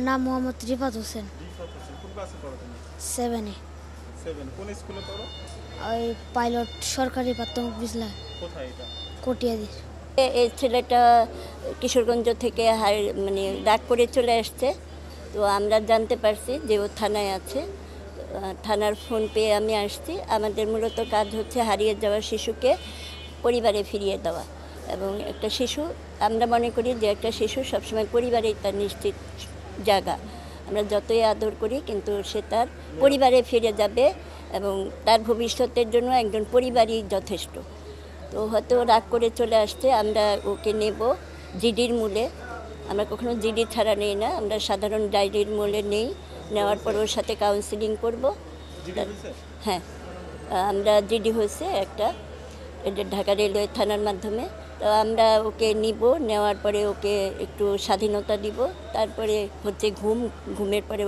নাম মোহাম্মদ রিফাত হোসেন। রিফাত হোসেন, কোন ক্লাসে পড়ো তুমি? 7-এ। 7 কোন স্কুলে পড়ো? ওই পাইলট সরকারি প্রাথমিক বিদ্যালয়। কোথায় এটা? কটিয়াদির। এই ছেলেটা কিশোরগঞ্জ থেকে মানে ডাক করে চলে আসছে। তো আমরা জানতে পারছি যে ও থানায় আছে। থানার ফোন পেয়ে আমি আসছি। আমাদের মূলত কাজ হচ্ছে হারিয়ে যাওয়া শিশুকে পরিবারে ফিরিয়ে দেওয়া, এবং একটা শিশু, আমরা মনে করি যে একটা শিশু সবসময় পরিবারেই তার নিশ্চিত জায়গা। আমরা যতই আদর করি, কিন্তু সে তার পরিবারে ফিরে যাবে এবং তার ভবিষ্যতের জন্য একজন পরিবারই যথেষ্ট। তো হয়তো রাগ করে চলে আসছে। আমরা ওকে নেব জিডির মূলে। আমরা কখনো জিডি ছাড়া নেই না, আমরা সাধারণ ডায়েরির মূলে নেই। নেওয়ার পর ওর সাথে কাউন্সিলিং করব। হ্যাঁ, আমরা জিডি হয়েছে একটা, এটা ঢাকা রেলওয়ে থানার মাধ্যমে। তো আমরা ওকে নিব, নেওয়ার পরে ওকে একটু স্বাধীনতা দিব। তারপরে হচ্ছে ঘুমের পরে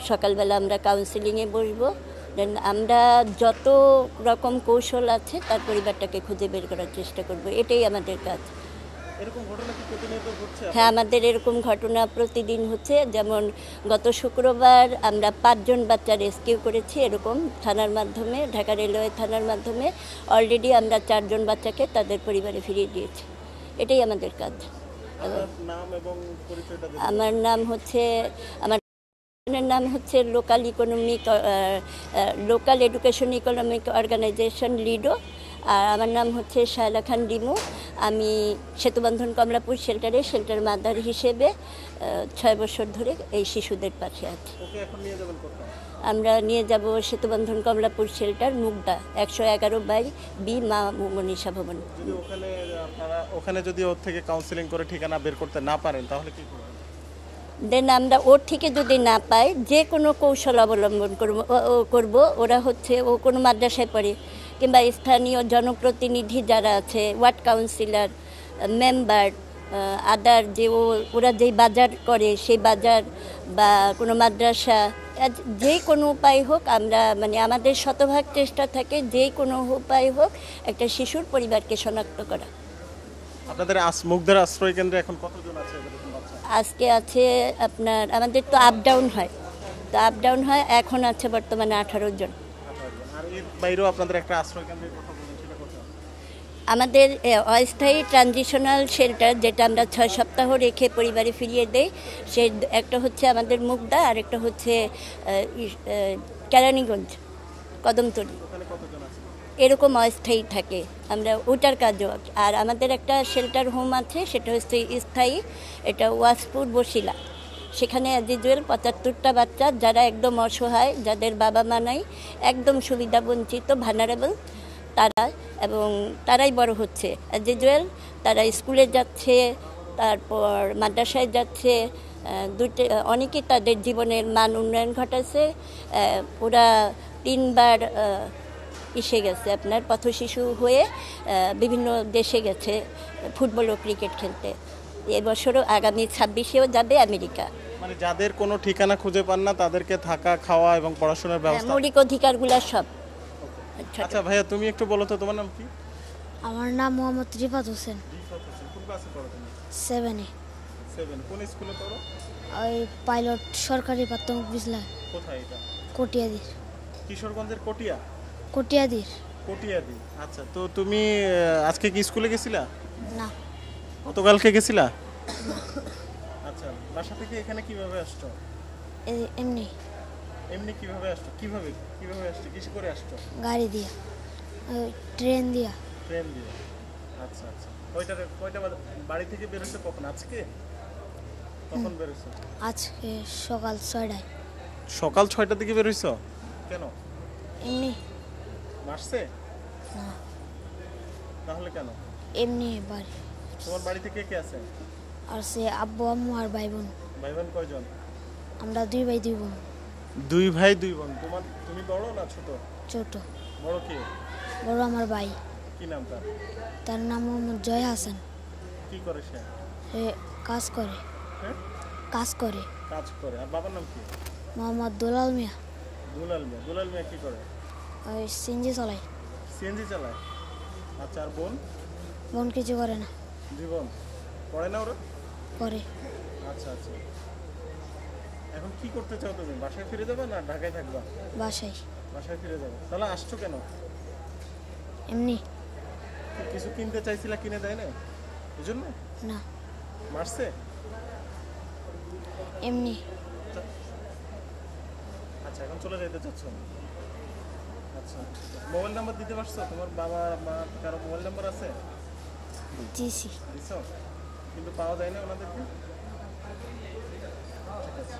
সকালবেলা আমরা কাউন্সিলিংয়ে বসবো। দেন আমরা যত রকম কৌশল আছে তার পরিবারটাকে খুঁজে বের করার চেষ্টা করব। এটাই আমাদের কাজ। এরকম ঘটনা কি প্রতিনিয়ত ঘটছে? হ্যাঁ, আমাদের এরকম ঘটনা প্রতিদিন হচ্ছে। যেমন গত শুক্রবার আমরা 5 জন বাচ্চা রেস্কিউ করেছি এরকম থানার মাধ্যমে, ঢাকা রেলওয়ে থানার মাধ্যমে। অলরেডি আমরা 4 জন বাচ্চাকে তাদের পরিবারে ফিরিয়ে দিয়েছি। এটাই আমাদের কাজ। আমার নাম হচ্ছে লোকাল এডুকেশন ইকোনমিক অর্গানাইজেশন লিডো। আর আমার নাম হচ্ছে শায়লা খান রিমু। আমি সেতুবন্ধন কমলাপুর শেল্টার মাদার হিসেবে 6 বছর ধরে এই শিশুদের পাশে আছি। আমরা নিয়ে যাব সেতুবন্ধন কমলাপুর শেল্টার, মুগদা 111/B মা মনীষা ভবন। ওখানে যদি ওর থেকে কাউন্সিলিং করে ঠিকানা বের করতে না পারেন তাহলে কি করবেন? দেন আমরা ওর থেকে যদি না পাই, যে কোনো কৌশল অবলম্বন করব। ওরা হচ্ছে ও কোনো মাদ্রাসায় পড়ে, কিংবা স্থানীয় জনপ্রতিনিধি যারা আছে, ওয়ার্ড কাউন্সিলর, মেম্বার, আদার, যে ওরা যেই বাজার করে সেই বাজার বা কোনো মাদ্রাসা, যে কোনো উপায় হোক, আমরা মানে আমাদের শতভাগ চেষ্টা থাকে যে কোনো উপায় হোক একটা শিশুর পরিবারকে শনাক্ত করা। আপনাদের মুগদার আশ্রয় কেন্দ্রে এখন কতজন আছে? আজকে আছে আপনার, আমাদের তো আপ ডাউন হয়, এখন আছে বর্তমানে 18 জন। আর এর বাইরেও আপনাদের একটা আশ্রয় কেন্দ্রের কথা বলেন, সেটা কোথায়? আমাদের অস্থায়ী ট্রানজিশনাল শেল্টার, যেটা আমরা 6 সপ্তাহ রেখে পরিবারে ফিরিয়ে দেই, সে একটা হচ্ছে আমাদের মুগদা, আর একটা হচ্ছে কেরানীগঞ্জ, কদমতলী। এরকম অস্থায়ী থাকে, আমরা ওটার কাজও। আর আমাদের একটা শেল্টার হোম আছে, সেটা হচ্ছে স্থায়ী, এটা ওয়াসপুর বসিলা। সেখানে আজিজুয়েল 75টা বাচ্চা, যারা একদম অসহায়, যাদের বাবা মা নাই, একদম সুবিধা বঞ্চিত, ভানারেবল তারা, এবং তারাই বড় হচ্ছে। আজিজুয়েল তারা স্কুলে যাচ্ছে, তারপর মাদ্রাসায় যাচ্ছে, অনেকেই তাদের জীবনের মান উন্নয়ন ঘটাচ্ছে। ওরা 3 বার এসে গেছে আপনার পথশিশু হয়ে, বিভিন্ন দেশে গেছে ফুটবল ও ক্রিকেট খেলতে। এবছরও আগামী 26-এও যাবে আমেরিকা। মানে যাদের কোনো ঠিকানা খুঁজে পান না তাদেরকে থাকা, খাওয়া এবং পড়াশোনার ব্যবস্থা, মৌলিক অধিকারগুলো সব। আচ্ছা ভাইয়া, তুমি একটু বলো তো, তোমার নাম কি? আমার নাম মোহাম্মদ রিফাত হোসেন। রিফাত হোসেন, কোন ক্লাসে পড়ো তুমি? 7-এ। 7 কোন স্কুলে পড়ো? ওই পাইলট সরকারি প্রাথমিক বিদ্যালয়। কোথায় এটা? কটিয়াদির। কিশোরগঞ্জের কটিয়াদির। কটিয়াদি। আচ্ছা, তো তুমি আজকে কি স্কুলে গেছিলা? না। গতকালকে গেছিলা? আচ্ছা, বাসা থেকে এখানে কিভাবে আসছো? এমনি। কিভাবে আসছো? কিভাবে আসছো? কিসে করে আসছো? গাড়ি দিয়া, ট্রেন দিয়া। আচ্ছা। কয়টা বাড়ি থেকে বেরোছো কখন? আজকে কখন বেরোছো? আজকে সকাল 6টায়। সকাল 6টার দিকে বেরোইছো? কেন? এমনি। মারছে? না। তাহলে কেন? এমনি বাড়ি। তোমার বাড়িতে কে কে আছে? আর সে আব্বু আম্মু আর ভাই বোন। ভাই বোন কয়জন? আমরা 2 ভাই 2 বোন। 2 ভাই 2 বোন। তুমি বড় না ছোট? ছোট। বড় কে? বড় আমার ভাই। কি নাম তার? তার নাম মোহাম্মদ জয় হাসান। কি করে সে? সে কাজ করে। হ্যাঁ, কাজ করে। আর বাবার নাম কি? মোহাম্মদ দুলাল মিয়া। দুলাল মিয়া কি করে? ওই সিএনজি চালায়। আচ্ছা, আর বোন? বোন কিছু করে না। 2 বোন পড়ে না ওরা? পরে। আচ্ছা আচ্ছা, এখন কি করতে চাও তুমি? বাসায় ফিরে যাবে না ঢাকায় থাকবা? বাসায়। বাসায় ফিরে যাবে। তাহলে আসছো কেন? এমনি। কিছু কিনতে চাইছিলা, কিনে দেয় না এই জন্য? না, মারছে? এমনি। আচ্ছা, এখন চলে যাইতে চাচ্ছ? আচ্ছা, মোবাইল নাম্বার দিতে পারছো? তোমার বাবা মা কারো মোবাইল নাম্বার আছে? দিছি। দিছো, কিন্তু পাওয়া যায় না ওনাদেরকে? ঠিক আছে।